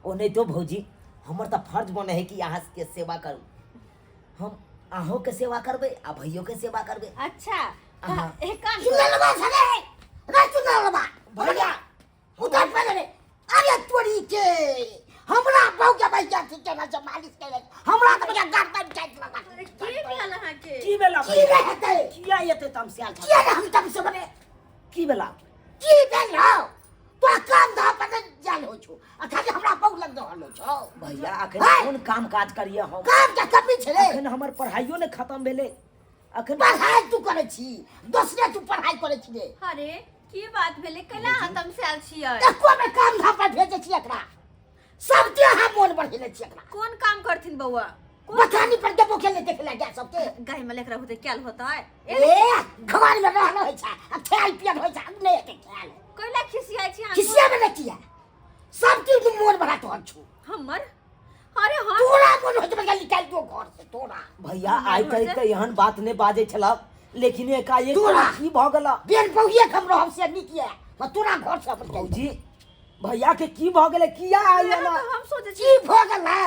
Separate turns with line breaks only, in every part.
ओ नहीं तो भौजी हमर तो फर्ज बने है कि यहाँ के सेवा करूँ। हम अहों के सेवा करबे आ भैयो के सेवा करबे।
अच्छा
हाँ।
एक काम
सुन लबा सने रे सुन लबा भैया उधर पे रे अरे तोरी के हमरा बहु के भाई क्या ठीक है ना जब मालिश करे हमरा तो क्या गाट पर जाइत लगा
की भेल अहाँ के
की बेला
की रहते
किया येते तम से आल
किया हम तब से बने
की बेला
की भेल हो तो काम धा पर जाल हो छु अखन हमरा बहु लग रहल छौ
भैया अखन कोन काम काज करिए हम।
काम के कमी छले
अखन हमर पढ़ाइयो ने खत्म भेले। अखन
पढ़ाई तू करे छी दोसरे तू पढ़ाई करे छी रे
अरे की बात भेले कैला खत्म से आल छियै
एको में काम धा पर भेजे छी एकरा सब ते हम मोन बढ़ेले छी एकरा
कोन काम करथिन बौआ
बथानी पर देबो खेले देखले जा सबके
गाय में लेकर होते क्या होता है
ए घवान में रहना होय छै आ खेल पियन होय छै नहीं के खेल
कैला खिसियाइ छी अहाँ
किसिया में नहीं किया सब चीज में मोन बढ़ा तो छु
हमर अरे हां
तोरा मोन होय छै निकाल दो घर से तोरा
भैया आइ कहि के एहन बात ने बाजे छला लेकिन एकाएक
तोरा
की भ गेला
बेन बहुए हम रहब से नहीं किया मैं तोरा घर से अपन
भौजी भैया के की भ गेले किया आइए ना
हम सोचे छी
की भ गेलै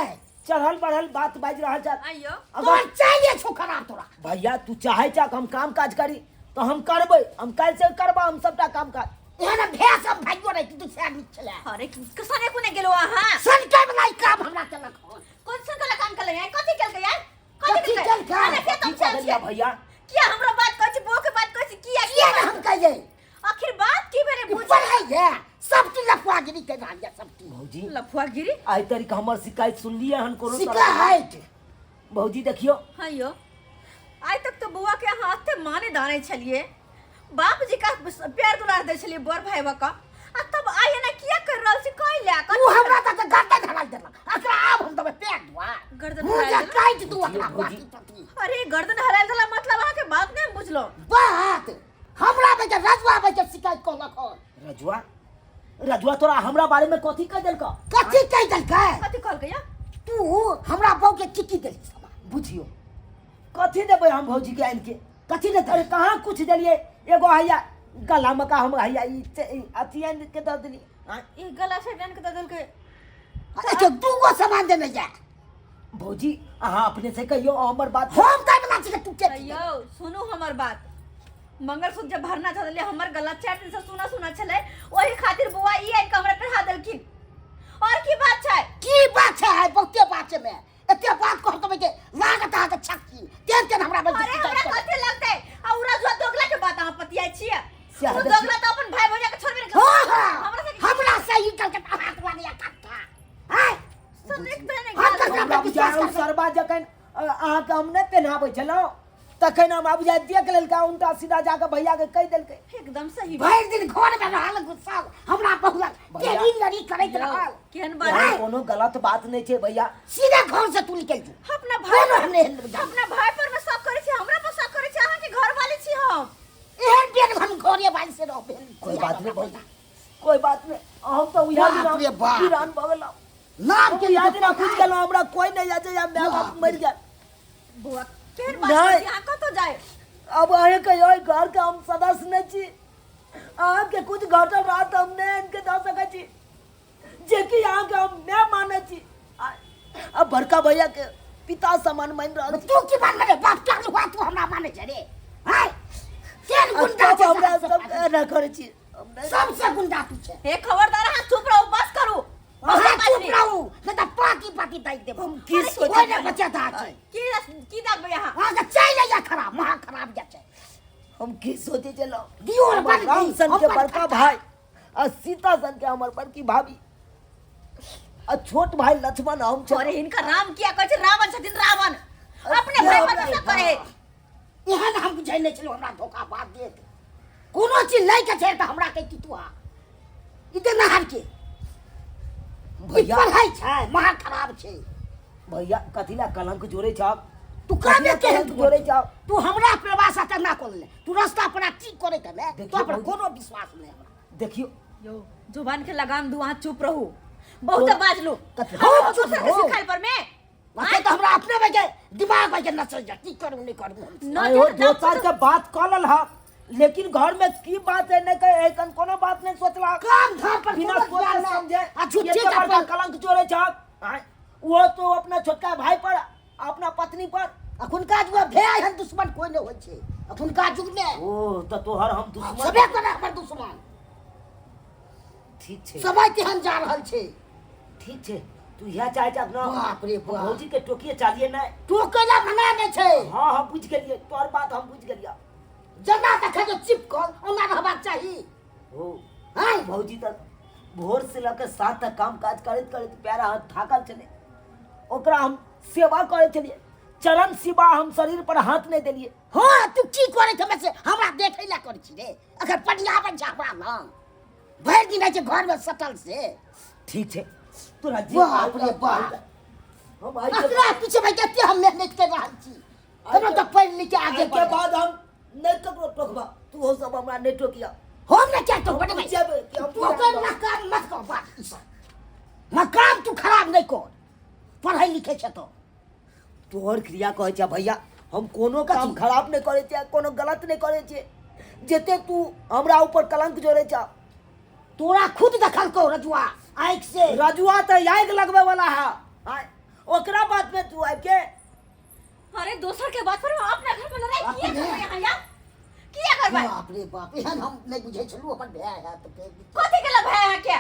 चढ़ल बढ़ल बात बाज रहल छ।
आइयो
तोर चाहिए छु खराब तोरा
भैया तू चाहे चा हम काम काज करी तो हम करबै। हम काल से करबा हम सबटा काम काज
एहन भेस हम भाइयो नहीं कि तू से आदमी छले
अरे कसने कोने गेलो अहाँ
सन के वाला काम हमरा केलक
कोन सन कला काम करले यार कथि केलकै यार
कथी केलकै?
अरे के तुम
की बदलिया भैया
किया हमरा बात कहै छी बो के बात कहै छी किया
किया ना हम कहिए
आखिर बात की मेरे बुझ
पढ़ाई है सब चीज लफुआगिरी के रह गया सब चीज
भौजी
लफुआगिरी
आइ तरीक हमर शिकायत सुनलिए हन कोनो
शिकायत
भौजी देखियो
हाँ यो आज तक तो बुआ के हाथ माने दाने छलिए बाप जी का प्यार दुलार दे छलिए बर भाईवा का आ तब आइए ना किया कर रहल छी कहि ला
तू हमरा तक गर्दन धरा देला अकरा आब हम तबे पेट दुआ
गर्दन
मुझे
हरायल
काट तू अकरा
भौजी।
बाकी पति
अरे गर्दन हरायल दला मतलब अहाँ के बात नहीं बुझलो
बात हमरा बे के रजवा बे के शिकायत कोलक
रजुआ रजुआ तोरा हमरा बारे में कथी कह देलक
कथी कह देलकै
कथि कहलकै या
तू हमरा बहू के की देली सब
बुझियो कथी देबै हम भौजी के आइन के
कथी ने
अरे कहाँ कुछ देलिए एगो हैया गला में का हम हैया अथी आइन के दे देली
ई गला से डान के दे देलकै
अच्छा दूगो सामान देने जा
भौजी अहाँ अपने से कहियो हमर बात
हम तय बना छी तू के
अयो सुनो हमर बात मंगलसूत्र जब भरना छले हमर गला चाट से सुना सुना छले ओही खातिर बुआ ई आइ कमरा पे हाथ देलखिन और की बात छै
की बात है बहुते बात है में एते बात कह तबे के लागत है छक्की तेज के हमरा बल
अरे हमरा कथि लगतै आ उरा जो दोगला के बात अहाँ पतिया छियै
से
वो दोगला तो अपन भाई भौजा के छोड़बे नहीं
हां
करता
हां हमरा से ही कल के हाथ वाली कट्टा है
सुन एक तो नहीं
हम
गाल।
हमरा विश्वास कर
सरबा जखन अहाँ के हम नहीं पहनाबै छलौ तखन हम आबि जाय देख लेलका उल्टा सीधा जाके भैया के कह देलकै
एकदम सही
भर दिन घर में रहल गुस्सा हमरा बहुला
भैया।
तेरी लड़ी करैत रहल
केहन
यहाँ
बात
कोनो गलत बात नहीं छै भैया।
सीधा घर से तू निकल जू
अपना
कोनो
भाई
हमने एहन
अपना भाई पर में शक करे छी हमरा पर शक करे छी अहाँ के घर वाले छी हम
पेट हम घरे बाई से रह
कोई बात नहीं भौजी कोई बात नहीं हम तो
बाप रे बाप।
वीरान भगला
नाम के
याद ना कुछ गेलो हमरा कोई नहीं जाचे या मैं बाप मर गया।
बुआ केहन बात
नहीं।
छी अहाँ कतो जाय
अब आए कहियो घर के हम सदस्य नहीं छी अहाँ के कुछ घटल रहा तो हम नहीं इनके दे सके छी जे कि अहाँ के हम मैं माने छी अब बड़का भैया के पिता समान मान रहा
तू की मान रे बाप क्या हुआ तू हमरा माने छ रे हाय केन गुंडा
अब हमरा सब न करे छी
सबसे गुंडा तू छ
हे खबरदार अहाँ चुप रहो बस करू
अहाँ चुप रहू नहीं तो पाकी पाकी दाई देब
हम की सोचे
कोई ने बचा था
की दागबे यहाँ
हां का चाहिए या खराब महा खराब जा छ
हम की सोचे चलो
दियो रे
हमर राम सन के बड़का भाई और सीता सन के हमर बड़की भाभी और छोट भाई लक्ष्मण हम
अरे इनका नाम किया कहै छै रावण छथिन रावण अपने भाई पर शक करे
एहन हम बुझै नै छलो हमरा धोखा बात देत कोनो चीज लै के छै त हमरा कह कि तू आ इते नहार के
भैया
पढ़ाई छै महा खराब छै
भैया कथिला कलंक जोड़े छाप
तू कामे
कथिला
के
कलंक जोड़े छाप
तू हमरा प्रवासा त ना कोल ले तू रास्ता पर ठीक करे त ले
देखियो
तो पर
भौजी।
कोनो विश्वास नै हमरा
देखियो
यो जुबान के लगाम दू अहाँ चुप रहू बहुत बाज लो
कथी-
हम
हाँ,
दूसरे
चुप
के
रहो।
सिखाइल पर में
वैसे तो हमरा अपने में के दिमाग में के नचल जा की करू नहीं करू
न
आयो
जे
दो चार के बात कॉलल हा लेकिन घर में की बात है नहीं कहे कन कोनो बात नहीं सोचला
काम धाम पर
बिना
कोनो ध्यान
सोचे
नहीं।
समझे
आ झूठे
ये तो बड़का
चप्पल।
कलंक चोरे छाप वो तो अपना छोटका भाई पर अपना पत्नी पर
अखुनका जुग में भे एहन दुश्मन कोई नहीं होइ छै अखुनका जुग में
ओ तो तोहर हम दुश्मन
सबे करे हमर दुश्मन
ठीक छे
समय केहन जा रहल छै
ठीक छे तू यह चाहे चाह ना
बाप रे बाप।
भौजी के टोकिए चालिए नहीं
तू केना बना नहीं छै
हाँ हम बुझ गेलिए तोहर बात हम बुझ गेलिए
जना देखे जो चिपकल ओना रहबाक चाही
ओ
हैं
भौजी तक भोर से लेकर 7 तक काम काज करत करत पैरा हाथ थाकल चले ओकरा हम सेवा करे चलिए चरण सिवा हम शरीर पर हाथ नहीं देलिए
हाँ तू की करे छे से हमरा देखै ला करै छी रे अगर पटियाबन छै हमरा ना भरि दिन छै घर में सटल से
ठीक छे तोरा जे
बाप रे बाप।
हम आई
एकरा पीछे भाई कते हम मेहनत कर रहल छी हम तो पढ़ लिख के आगे
के बाद हम नहीं ककरो टोकबा तू हो सब हमरा नहीं टोकिया
हम ना क्या तो बड़े भाई
जेबे कि हम
तू कर मकान मत कर बात ई सब मकान तू खराब नहीं कर पढ़ाई लिखे छ तो
तोहर क्रिया कहै छै भैया हम कोनो काम
कथी?
खराब नहीं करे छै कोनो गलत नहीं करे छै जेते तू हमरा ऊपर कलंक जोड़े छ
तोरा खुद देखल को रजुआ आँख से
रजुआ तो आग लगवे वाला है आय, ओकरा बात में तू आबि के
अरे दोसर के बात पर अपना घर में लड़ाई किया
अपने?
कर यहाँ या किया करबै
बाप रे बाप एहन हम नहीं बुझे छलू अपन भाई है तो के
कथी के लब है क्या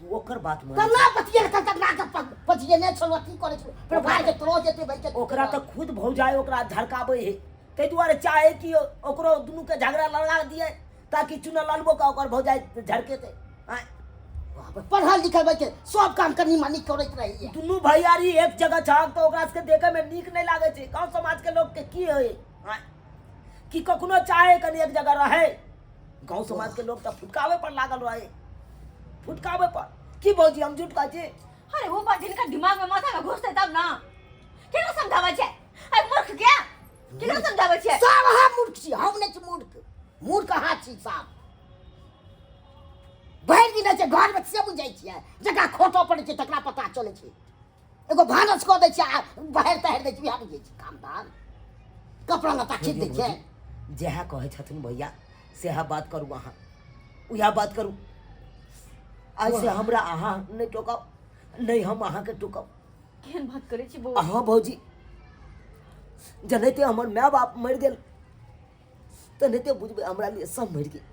तू ओकर बात में
कना पतिये कल तक ना पतिये नहीं छलू की करे छलू पर भाई के तोरो जेते भाई के
ओकरा तो खुद भौजाए ओकरा झड़काबै है ताहि दुआरे चाहे कि ओकरो दुनू के झगड़ा लड़ा दिए ताकि चुना लालबो का ओकर भौजाए झड़केते आय,
पढ़ल लिखल भाई के सब काम करनी मानी करैत रही
दुनू भैयारी एक जगह छाक तो ओकरा सबके देखे में नीक नहीं लागे छै गांव समाज के लोग के की होय आय, कि कखनो चाहे कनी एक जगह रहे गांव समाज के लोग तो फुटकावे पर लागल रहे फुटकावे पर की भौजी हम झूठ कहै छी
अरे वो बात जिनका दिमाग में माथा में घुसते तब ना केना समझावे छे अरे मूर्ख क्या केना समझावे छे
सब हम मूर्ख छी हम नहीं छी मूर्ख मूर्ख कहाँ छी साहब भरि दिन छै घर में से बुझै छियै जकरा खोटो पड़ै छै तकरा पता चलै छै एगो भानस कऽ दै छै आ बाहर तहर दै छै बिहार बुझै छै कामदार कपड़ा लत्ता खींच दै छै
जहाँ कहे छथिन भैया सेहा बात करू अहाँ उएह बात करू आज से हमरा अहाँ नहीं टोकब नहीं हम अहाँ के टोकब
केहन बात करे छी बो
अहाँ भौजी जनैते हमर माय बाप मरि गेल तनैते बुझबै हमरा लिए सब मरि गेल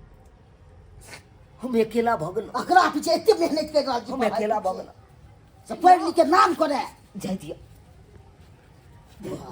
हम अकेला भऽ गेलहुँ
अकरा पीछे एते मेहनत कर रहल छी
हम अकेला भऽ गेलहुँ
से पढ़ लिख के नाम करे
जाय दिया